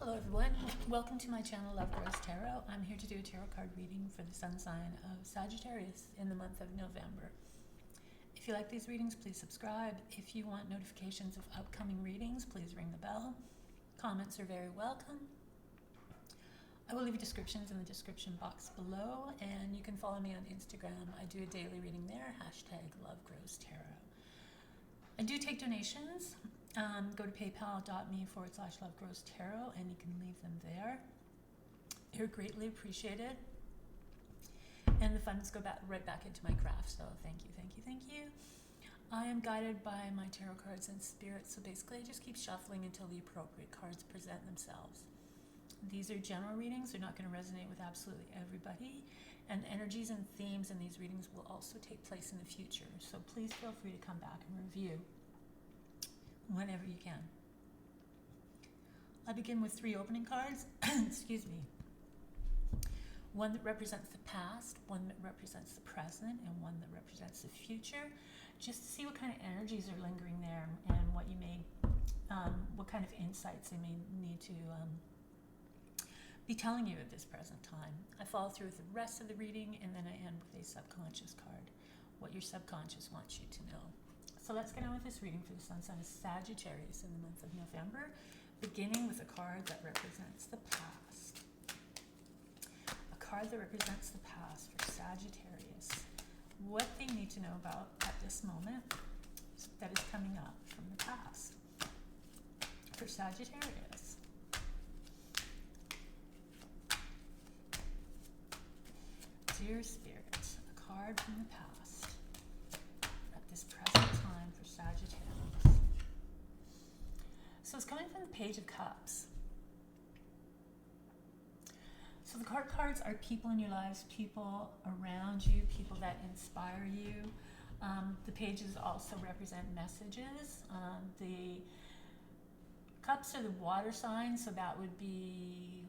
Hello everyone, welcome to my channel LoveGrowsTarot. I'm here to do a tarot card reading for the sun sign of Sagittarius in the month of November. If you like these readings, please subscribe. If you want notifications of upcoming readings, please ring the bell. Comments are very welcome. I will leave descriptions in the description box below, and you can follow me on Instagram. I do a daily reading there, #LoveGrowsTarot. I do take donations. Go to paypal.me/LoveGrowsTarot and you can leave them there. You're greatly appreciated. And the funds go right back into my craft, so thank you, thank you, thank you. I am guided by my tarot cards and spirits, so basically I just keep shuffling until the appropriate cards present themselves. These are general readings. They're not going to resonate with absolutely everybody. And energies and themes in these readings will also take place in the future. So please feel free to come back and review whenever you can. I begin with 3 opening cards. Excuse me. One that represents the past, one that represents the present, and one that represents the future. Just to see what kind of energies are lingering there and what you may, what kind of insights they may need to be telling you at this present time. I follow through with the rest of the reading, and then I end with a subconscious card, what your subconscious wants you to know. So let's get on with this reading for the sun sign of Sagittarius in the month of November, beginning with a card that represents the past. A card that represents the past for Sagittarius. What they need to know about at this moment that is coming up from the past for Sagittarius. Dear Spirit, a card from the past at this present time for Sagittarius. So it's coming from the Page of Cups. So the cards are people in your lives, people around you, people that inspire you. The pages also represent messages. The cups are the water signs, so that would be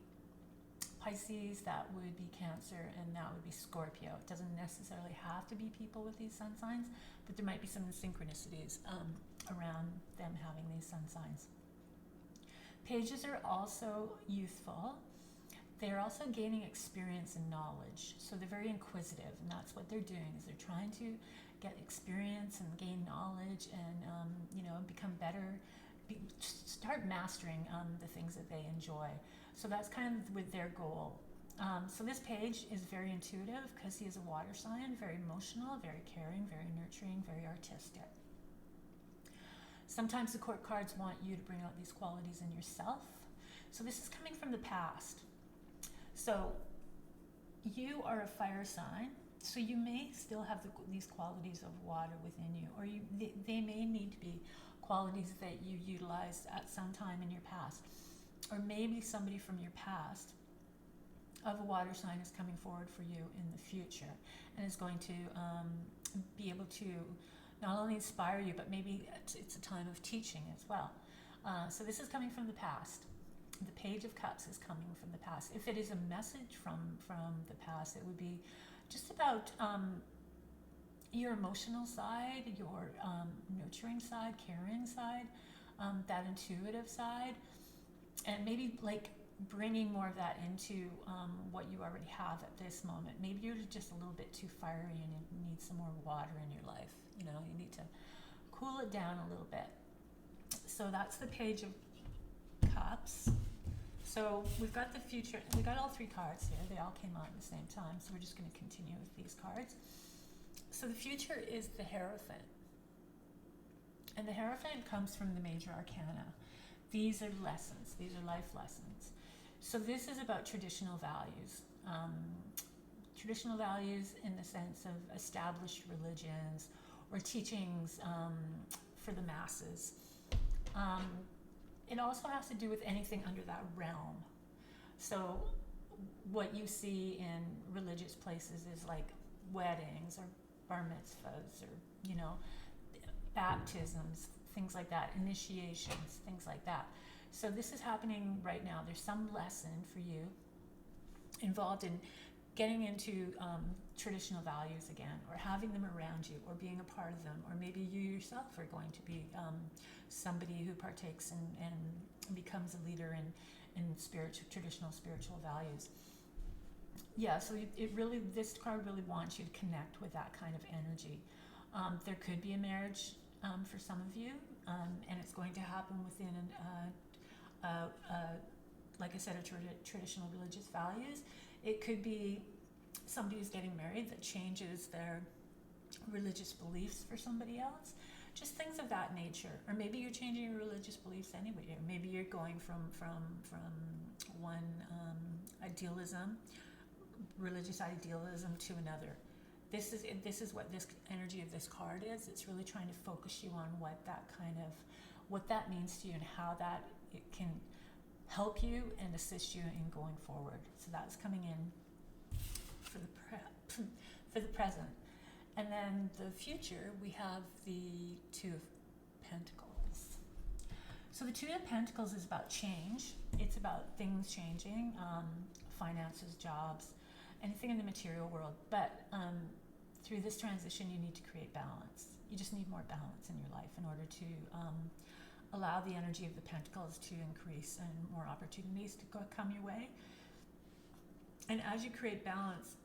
Pisces, that would be Cancer, and that would be Scorpio. It doesn't necessarily have to be people with these sun signs, but there might be some synchronicities around them having these sun signs. Pages are also youthful. They're also gaining experience and knowledge, so they're very inquisitive, and that's what they're doing, is they're trying to get experience and gain knowledge and become better, start mastering the things that they enjoy. So that's kind of with their goal. So this page is very intuitive because he is a water sign, very emotional, very caring, very nurturing, very artistic. Sometimes the court cards want you to bring out these qualities in yourself. So this is coming from the past. So you are a fire sign, so you may still have these qualities of water within you, or they may need to be qualities that you utilized at some time in your past. Or maybe somebody from your past of a water sign is coming forward for you in the future and is going to be able to not only inspire you, but maybe it's a time of teaching as well. So this is coming from the past. The Page of Cups is coming from the past. If it is a message from the past, it would be just about your emotional side, your nurturing side, caring side, that intuitive side. And maybe like bringing more of that into what you already have at this moment. Maybe you're just a little bit too fiery and you need some more water in your life. You need to cool it down a little bit. So that's the Page of Cups. So we've got the future. We got all 3 cards here. They all came out at the same time. So we're just going to continue with these cards. So the future is the Hierophant. And the Hierophant comes from the Major Arcana. These are lessons. These are life lessons. So this is about traditional values. Traditional values in the sense of established religions or teachings for the masses. It also has to do with anything under that realm. So what you see in religious places is like weddings or bar mitzvahs or, baptisms, things like that, initiations, things like that. So this is happening right now. There's some lesson for you involved in getting into traditional values again, or having them around you, or being a part of them, or maybe you yourself are going to be somebody who partakes and becomes a leader in traditional spiritual values. Yeah, so this card really wants you to connect with that kind of energy. There could be a marriage for some of you, and it's going to happen within, like I said, traditional religious values. It could be somebody who's getting married that changes their religious beliefs for somebody else. Just things of that nature. Or maybe you're changing your religious beliefs anyway. Or maybe you're going from one religious idealism to another. This is what this energy of this card is. It's really trying to focus you on what that means to you and how that it can help you and assist you in going forward. So that's coming in for the present. And then the future, we have the Two of Pentacles. So the Two of Pentacles is about change. It's about things changing, finances, jobs, anything in the material world. But through this transition, you need to create balance. You just need more balance in your life in order to allow the energy of the Pentacles to increase and more opportunities to come your way. And as you create balance,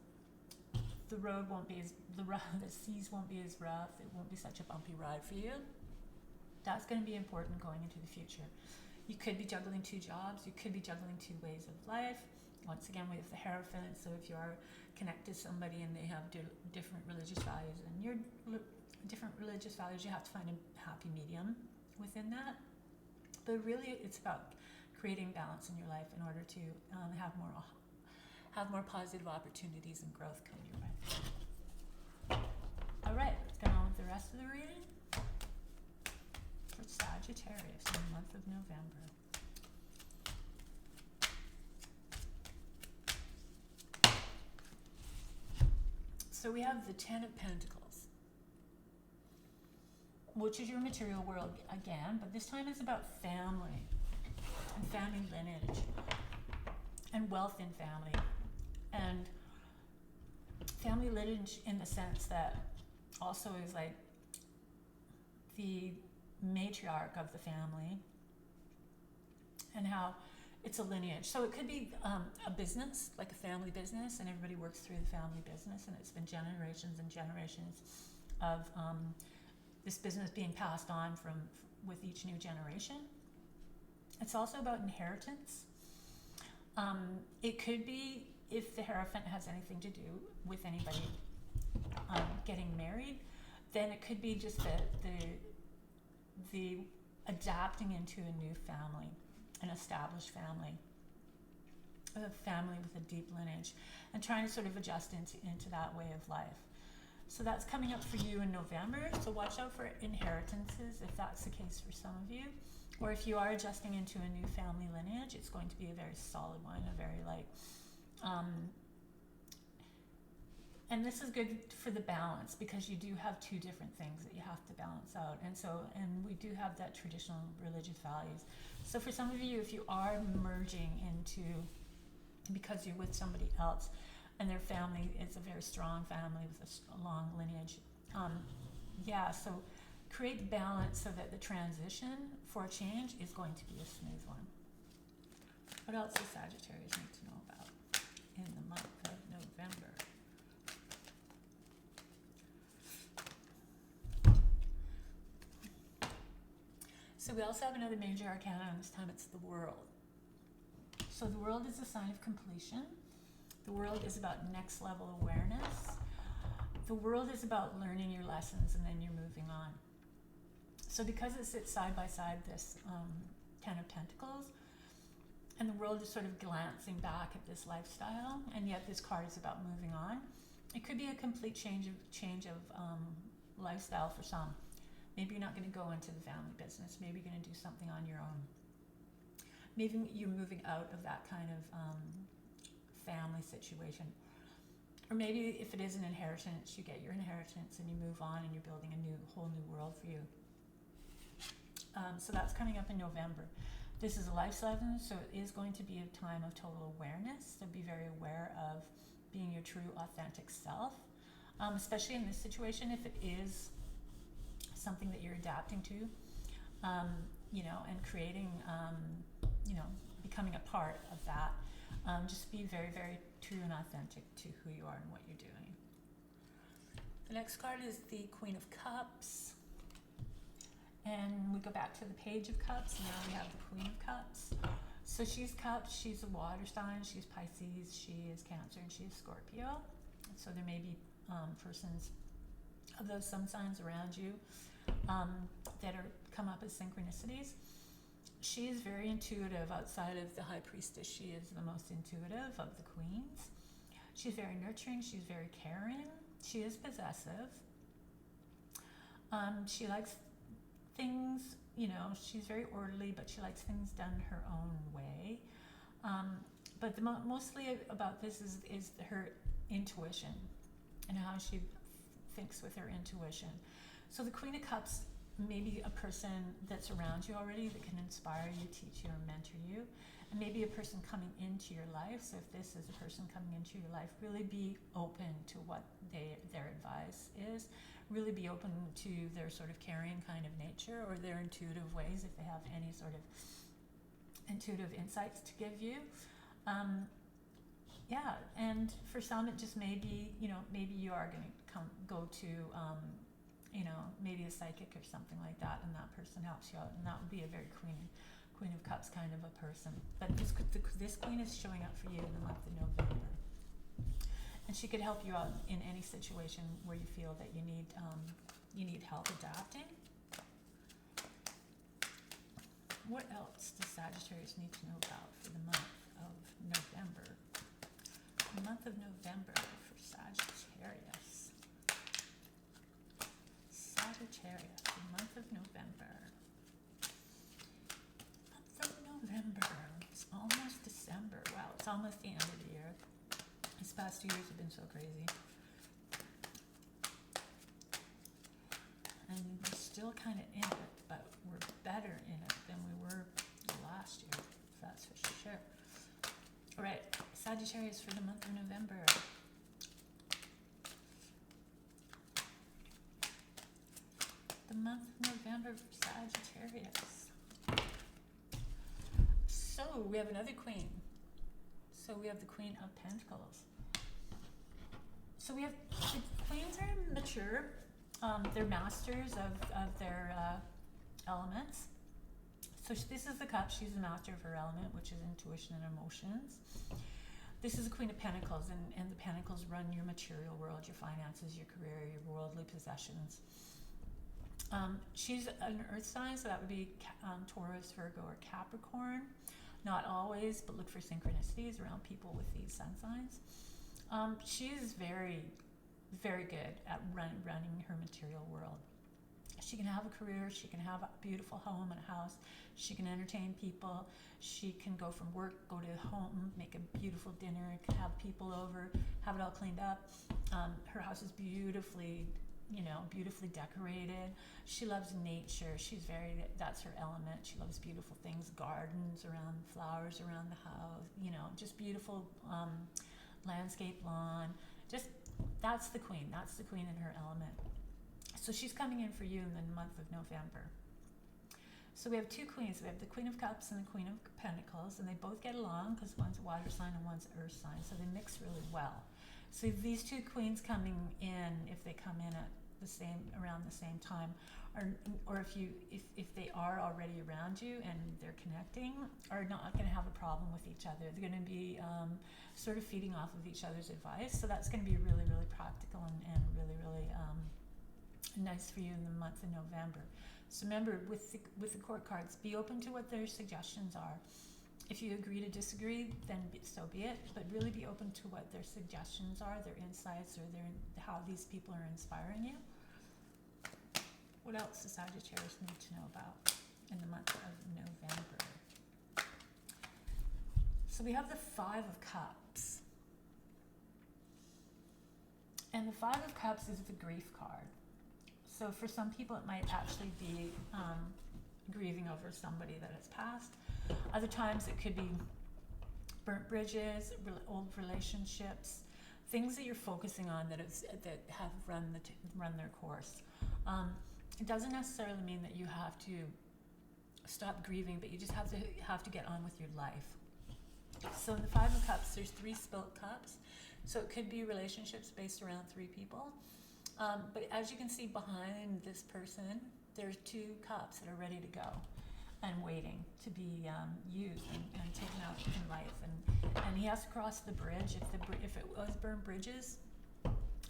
the road won't be the seas won't be as rough. It won't be such a bumpy ride for you. That's going to be important going into the future. You could be juggling two jobs. You could be juggling two ways of life. Once again, we have the Hierophant. So if you are connected to somebody and they have different religious values and your different religious values, you have to find a happy medium within that. But really, it's about creating balance in your life in order to have more positive opportunities and growth come your way. All right, let's get on with the rest of the reading for Sagittarius in the month of November. So we have the Ten of Pentacles, which is your material world again, but this time it's about family and family lineage and wealth in family. And family lineage in the sense that also is like the matriarch of the family and how it's a lineage. So it could be a business, like a family business, and everybody works through the family business, and it's been generations and generations of this business being passed on with each new generation. It's also about inheritance. It could be, if the Hierophant has anything to do with anybody getting married, then it could be just the adapting into a new family, an established family, a family with a deep lineage, and trying to sort of adjust into that way of life. So that's coming up for you in November. So watch out for inheritances if that's the case for some of you. Or if you are adjusting into a new family lineage, it's going to be a very solid one, a very and this is good for the balance because you do have two different things that you have to balance out. And we do have that traditional religious values. So for some of you, if you are merging into, because you're with somebody else and their family is a very strong family with a long lineage, so create balance so that the transition for a change is going to be a smooth one. What else does Sagittarius need to know about in the month of November? So we also have another major arcana, and this time it's the World. So the World is a sign of completion. The World is about next level awareness. The World is about learning your lessons and then you're moving on. So because it sits side by side this Ten of Pentacles, and the World is sort of glancing back at this lifestyle, and yet this card is about moving on. It could be a complete change of lifestyle for some. Maybe you're not going to go into the family business. Maybe you're going to do something on your own. Maybe you're moving out of that kind of family situation. Or maybe if it is an inheritance, you get your inheritance and you move on and you're building a whole new world for you. So that's coming up in November. This is a life lesson, so it is going to be a time of total awareness. So be very aware of being your true, authentic self, especially in this situation if it is something that you're adapting to, and creating, becoming a part of that. Just be very, very true and authentic to who you are and what you're doing. The next card is the Queen of Cups. And we go back to the Page of Cups. Now we have the Queen of Cups. So she's Cups, she's a water sign, she's Pisces, she is Cancer, and she is Scorpio. So there may be persons of those sun signs around you that are come up as synchronicities. She is very intuitive. Outside of the High Priestess, she is the most intuitive of the queens. She's very nurturing, she's very caring, she is possessive. She likes things, she's very orderly, but she likes things done her own way. But mostly about this is her intuition and how she thinks with her intuition. So the Queen of Cups may be a person that's around you already that can inspire you, teach you, or mentor you. And maybe a person coming into your life. So if this is a person coming into your life, really be open to what their advice is. Really be open to their sort of caring kind of nature or their intuitive ways if they have any sort of intuitive insights to give you. And for some it just may be, maybe you are going to go to, maybe a psychic or something like that, and that person helps you out, and that would be a very Queen of Cups kind of a person. But this Queen is showing up for you in the month of November. And she could help you out in any situation where you feel that you need help adapting. What else does Sagittarius need to know about for the month of November? The month of November for Sagittarius. Sagittarius, the month of November. Month of November. It's almost December. Wow, it's almost the end of the year. These past 2 years have been so crazy. And we're still kind of in it, but we're better in it than we were last year, that's for sure. All right, Sagittarius for the month of November. The month of November for Sagittarius. So we have another queen. So we have the Queen of Pentacles. So we have, the queens are mature. They're masters of their elements. So this is the Cup. She's a master of her element, which is intuition and emotions. This is the Queen of Pentacles, and the Pentacles run your material world, your finances, your career, your worldly possessions. She's an earth sign, so that would be Taurus, Virgo, or Capricorn. Not always, but look for synchronicities around people with these sun signs. She is very, very good at running her material world. She can have a career, she can have a beautiful home and a house, she can entertain people, she can go from work, go to home, make a beautiful dinner, can have people over, have it all cleaned up. Her house is beautifully decorated. She loves nature. That's her element. She loves beautiful things, gardens around, flowers around the house, just beautiful landscape lawn. That's the queen. That's the queen in her element. So she's coming in for you in the month of November. So we have two queens. We have the Queen of Cups and the Queen of Pentacles, and they both get along because one's a water sign and one's an earth sign, so they mix really well. So these two queens coming in, if they come in at around the same time, or if they are already around you and they're connecting, are not going to have a problem with each other. They're going to be sort of feeding off of each other's advice. So that's going to be really, really practical and really, really nice for you in the month of November. So remember, with the court cards, be open to what their suggestions are. If you agree to disagree, then so be it, but really be open to what their suggestions are, their insights, or how these people are inspiring you. What else does Sagittarius need to know about in the month of November? So we have the Five of Cups. And the Five of Cups is the grief card. So for some people, it might actually be grieving over somebody that has passed. Other times it could be burnt bridges, old relationships, things that you're focusing on that have run their course. It doesn't necessarily mean that you have to stop grieving, but you just have to get on with your life. So in the Five of Cups, there's 3 spilt cups. So it could be relationships based around 3 people. But as you can see behind this person, there's 2 cups that are ready to go and waiting to be used and taken out in life. And he has to cross the bridge. If it was burned bridges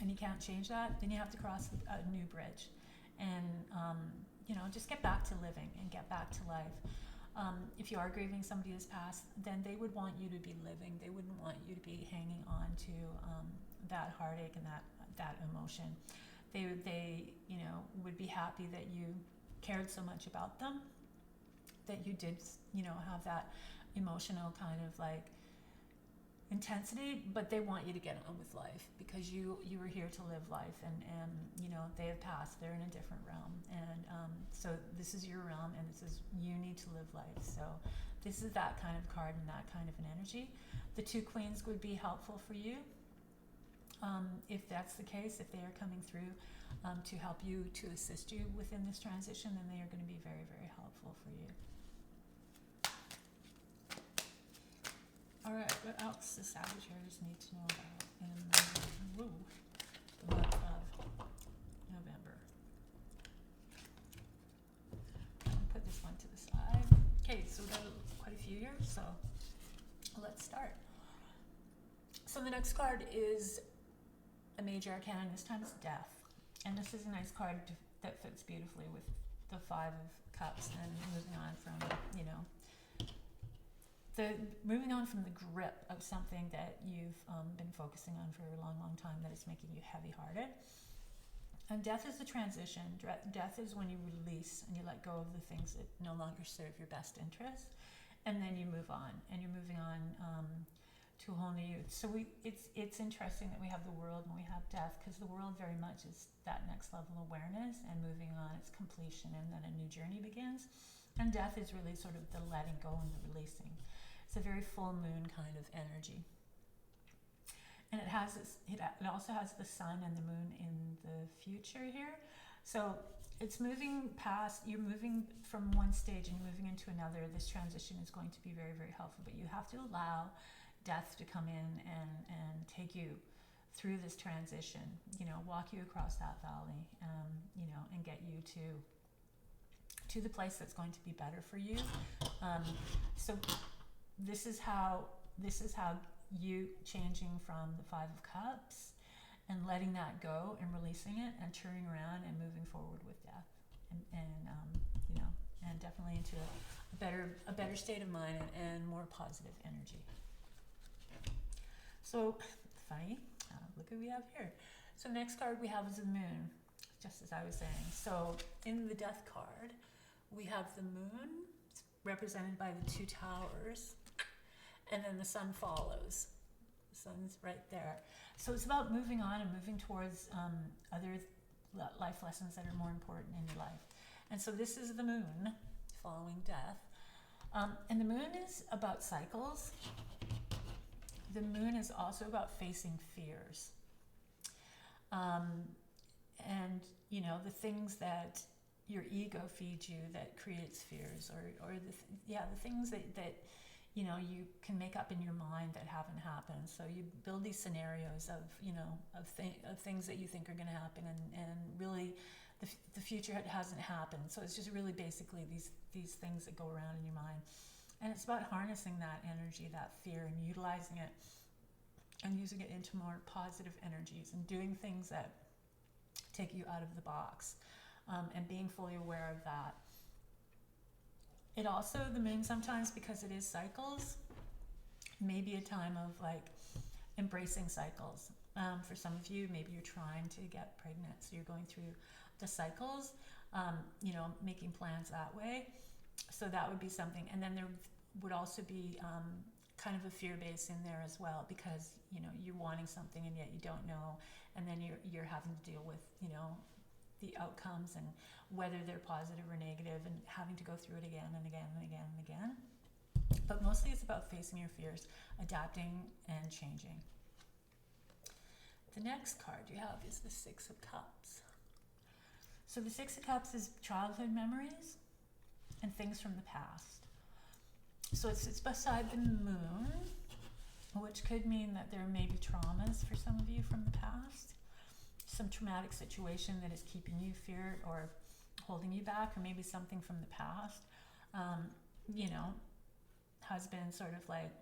and you can't change that, then you have to cross a new bridge. And, just get back to living and get back to life. If you are grieving somebody who's passed, then they would want you to be living. They wouldn't want you to be hanging on to that heartache and that emotion. They would be happy that you cared so much about them, that you did, have that emotional kind of like intensity, but they want you to get on with life because you were here to live life, and they have passed. They're in a different realm, and so this is your realm, and you need to live life. So this is that kind of card and that kind of an energy. The 2 queens would be helpful for you, if that's the case. If they are coming through to help you, to assist you within this transition, then they are going to be very, very helpful for you. All right, what else does Sagittarius need to know about in the month of November? I'll put this one to the side. Okay, so we've got quite a few here, so let's start. So the next card is a major arcana, and this time it's Death. And this is a nice card that fits beautifully with the 5 of Cups, and moving on from, moving on from the grip of something that you've been focusing on for a long, long time that is making you heavy-hearted. And Death is the transition. Death is when you release and you let go of the things that no longer serve your best interest, and then you move on, and you're moving on to a whole new. So it's interesting that we have the World and we have Death, because the World very much is that next level awareness and moving on, it's completion, and then a new journey begins. And Death is really sort of the letting go and the releasing. It's a very full moon kind of energy. And it also has the sun and the moon in the future here. So it's moving past, you're moving from one stage and you're moving into another. This transition is going to be very, very helpful, but you have to allow Death to come in and take you through this transition, walk you across that valley, and get you to the place that's going to be better for you. So this is how you changing from the 5 of Cups and letting that go and releasing it and turning around and moving forward with Death, and definitely into a better state of mind and more positive energy. So funny, look who we have here. So next card we have is the Moon, just as I was saying. So in the Death card, we have the Moon represented by the 2 towers, and then the Sun follows. The Sun's right there. So it's about moving on and moving towards other life lessons that are more important in your life. And so this is the Moon following Death. And the Moon is about cycles. The Moon is also about facing fears. And, the things that your ego feeds you that creates fears, or the things that you can make up in your mind that haven't happened. So you build these scenarios of things that you think are going to happen, and really the future hasn't happened. So it's just really basically these things that go around in your mind. And it's about harnessing that energy, that fear, and utilizing it and using it into more positive energies and doing things that take you out of the box, and being fully aware of that. It also, the Moon sometimes, because it is cycles, may be a time of embracing cycles. For some of you, maybe you're trying to get pregnant, so you're going through the cycles, making plans that way. So that would be something. And then there would also be kind of a fear base in there as well, because you're wanting something and yet you don't know, and then you're having to deal with the outcomes and whether they're positive or negative, and having to go through it again and again and again and again. But mostly it's about facing your fears, adapting and changing. The next card you have is the 6 of Cups. So the 6 of Cups is childhood memories. and things from the past. So it's beside the moon, which could mean that there may be traumas for some of you from the past, some traumatic situation that is keeping you feared or holding you back, or maybe something from the past, has been sort of like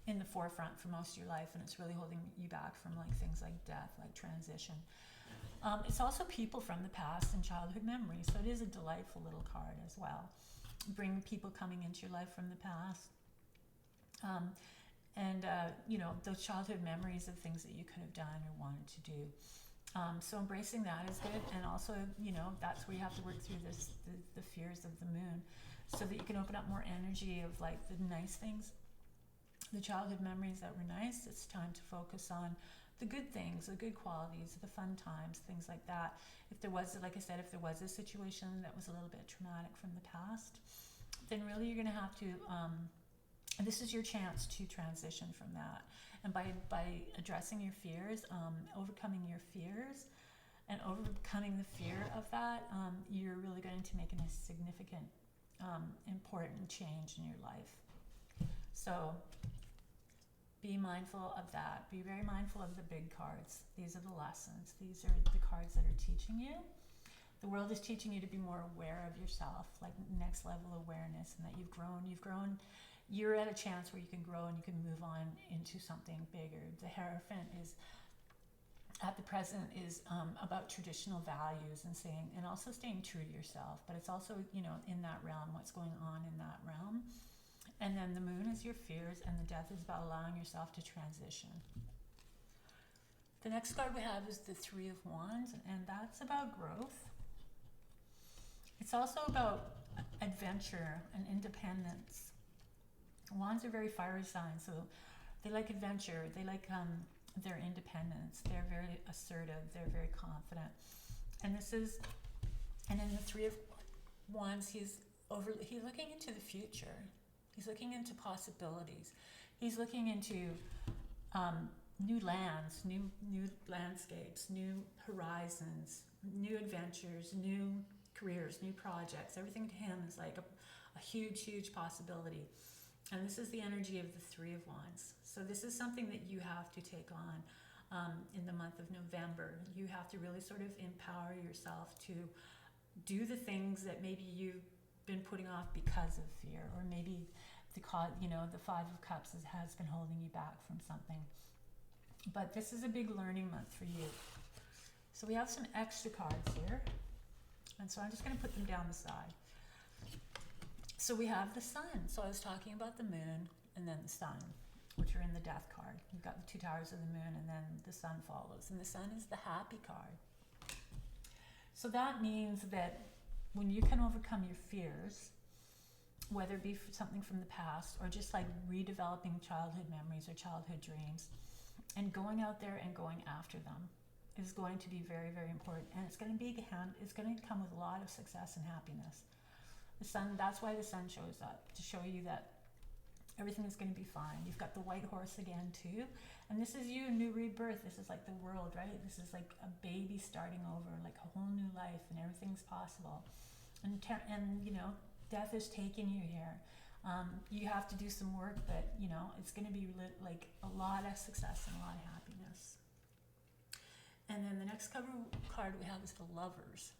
in the forefront for most of your life, and it's really holding you back from like things like death, like transition. It's also people from the past and childhood memories, so it is a delightful little card as well. Bring people coming into your life from the past. Those childhood memories of things that you could have done or wanted to do. So embracing that is good, and also, that's where you have to work through the fears of the moon, so that you can open up more energy of like the nice things, the childhood memories that were nice. It's time to focus on the good things, the good qualities, the fun times, things like that. If there was, like I said, if there was a situation that was a little bit traumatic from the past, then really you're going to have to, and this is your chance to transition from that. And by addressing your fears, overcoming your fears, and overcoming the fear of that, you're really going to make a significant, important change in your life. So be mindful of that. Be very mindful of the big cards. These are the lessons. These are the cards that are teaching you. The world is teaching you to be more aware of yourself, like next level awareness, and that you've grown. You're at a chance where you can grow and you can move on into something bigger. The Hierophant is, at the present, is about traditional values and also staying true to yourself. But it's also, in that realm, what's going on in that realm. And then the moon is your fears, and the death is about allowing yourself to transition. The next card we have is the Three of Wands, and that's about growth. It's also about adventure and independence. Wands are very fiery signs, so they like adventure, they like their independence, they're very assertive, they're very confident. And in the Three of Wands, he's looking into the future. He's looking into possibilities. He's looking into new lands, new landscapes, new horizons, new adventures, new careers, new projects. Everything to him is like a huge, huge possibility. And this is the energy of the Three of Wands. So this is something that you have to take on in the month of November. You have to really sort of empower yourself to do the things that maybe you've been putting off because of fear, or maybe the Five of Cups has been holding you back from something. But this is a big learning month for you. So we have some extra cards here, and so I'm just going to put them down the side. So we have the sun. So I was talking about the moon and then the sun, which are in the death card. You've got the two towers of the moon, and then the sun follows. And the sun is the happy card. So that means that when you can overcome your fears, whether it be something from the past or just like redeveloping childhood memories or childhood dreams, and going out there and going after them is going to be very, very important. And it's going to come with a lot of success and happiness. The sun, that's why the sun shows up, to show you that everything is going to be fine. You've got the white horse again too, and this is you, new rebirth. This is like the world, right? This is like a baby starting over, like a whole new life, and everything's possible. And death is taking you here. You have to do some work, but it's going to be like a lot of success and a lot of happiness. And then the next card we have is the Lovers.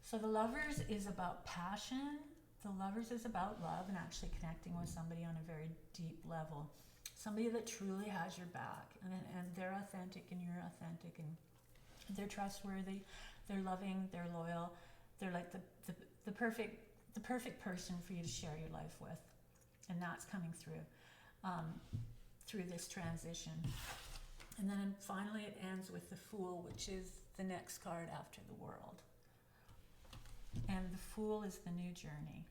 So the Lovers is about passion. The Lovers is about love and actually connecting with somebody on a very deep level. Somebody that truly has your back, and they're authentic and you're authentic, and they're trustworthy, they're loving, they're loyal. They're like the perfect person for you to share your life with. And that's coming through this transition. And then finally it ends with the Fool, which is the next card after the World. And the Fool is the new journey.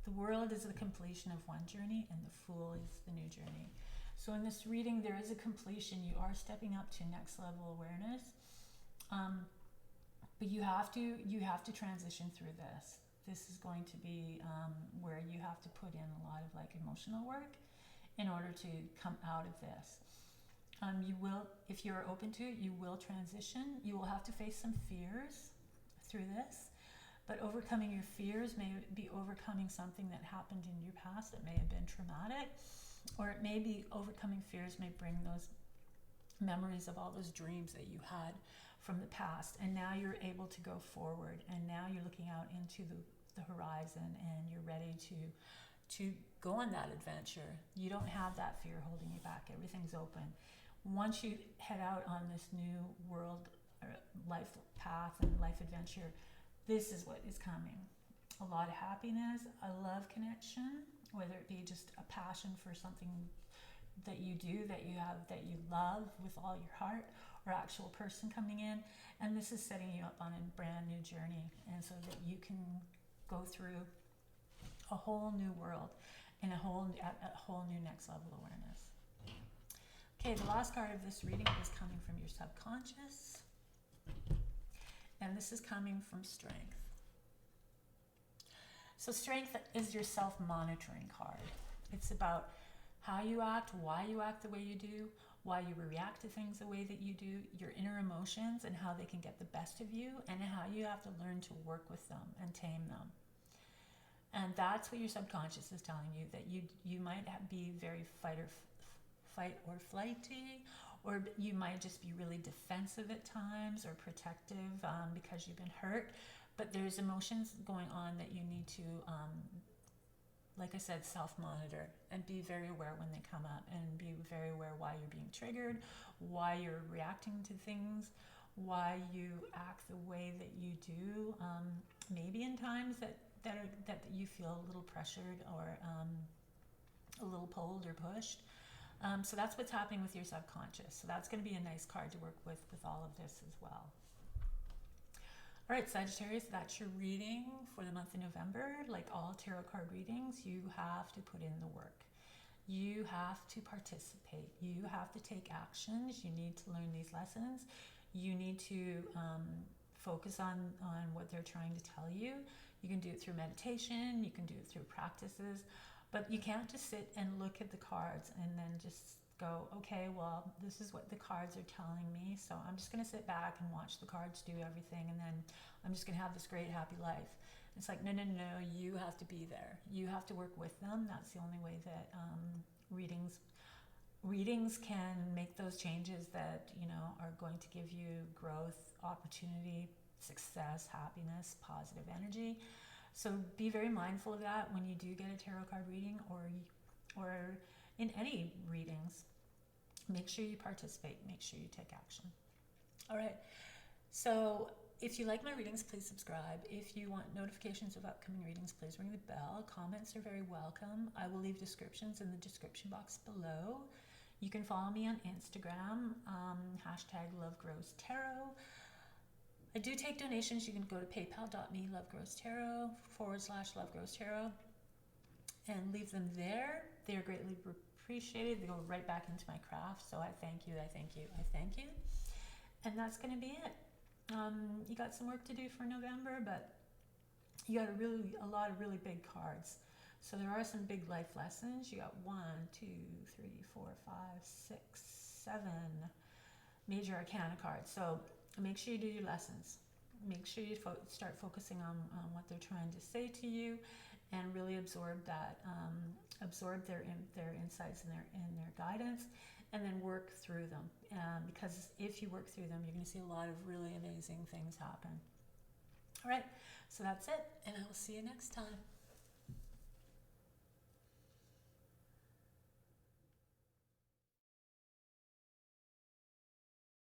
The World is the completion of one journey, and the Fool is the new journey. So in this reading, there is a completion. You are stepping up to next level awareness, but you have to transition through this. This is going to be where you have to put in a lot of like emotional work in order to come out of this. You will, if you're open to it, you will transition. You will have to face some fears through this, But overcoming your fears may be overcoming something that happened in your past that may have been traumatic, or it may be overcoming fears may bring those memories of all those dreams that you had from the past, and now you're able to go forward, and now you're looking out into the horizon, and you're ready to go on that adventure. You don't have that fear holding you back. Everything's open. Once you head out on this new world or life path and life adventure, this is what is coming. A lot of happiness, a love connection, whether it be just a passion for something that you do, that you have, that you love with all your heart, or actual person coming in. And this is setting you up on a brand new journey, and so that you can go through a whole new world and a whole new next level awareness. Okay, the last card of this reading is coming from your subconscious, and this is coming from strength. So strength is your self-monitoring card. It's about how you act, why you act the way you do, why you react to things the way that you do, your inner emotions and how they can get the best of you, and how you have to learn to work with them and tame them. And that's what your subconscious is telling you, that you might be very fight or flighty, or you might just be really defensive at times, or protective because you've been hurt. But there's emotions going on that you need to, like I said, self-monitor and be very aware when they come up, and be very aware why you're being triggered, why you're reacting to things, why you act the way that you do. Maybe in times that you feel a little pressured, or a little pulled or pushed. So that's what's happening with your subconscious. So that's going to be a nice card to work with all of this as well. All right, Sagittarius, that's your reading for the month of November. Like all tarot card readings, you have to put in the work. You have to participate. You have to take actions. You need to learn these lessons. You need to focus on what they're trying to tell you. You can do it through meditation. You can do it through practices. But you can't just sit and look at the cards and then just go, okay, well, this is what the cards are telling me, so I'm just going to sit back and watch the cards do everything, and then I'm just going to have this great happy life. It's like, no, you have to be there. You have to work with them. That's the only way that readings can make those changes that, are going to give you growth, opportunity, success, happiness, positive energy. So be very mindful of that when you do get a tarot card reading, or in any readings. Make sure you participate. Make sure you take action. All right. So if you like my readings, please subscribe. If you want notifications of upcoming readings, please ring the bell. Comments are very welcome. I will leave descriptions in the description box below. You can follow me on Instagram, #LoveGrowsTarot. I do take donations. You can go to paypal.me, lovegrowstarot, /lovegrowstarot, and leave them there. They are greatly appreciated. They go right back into my craft. So I thank you. And that's going to be it. You got some work to do for November, but you got a lot of really big cards. So there are some big life lessons. You got 1, 2, 3, 4, 5, 6, 7 major arcana cards. So make sure you do your lessons. Make sure you start focusing on what they're trying to say to you, and really absorb that, absorb their insights and their guidance, and then work through them. Because if you work through them, you're going to see a lot of really amazing things happen. All right, so that's it, and I will see you next time.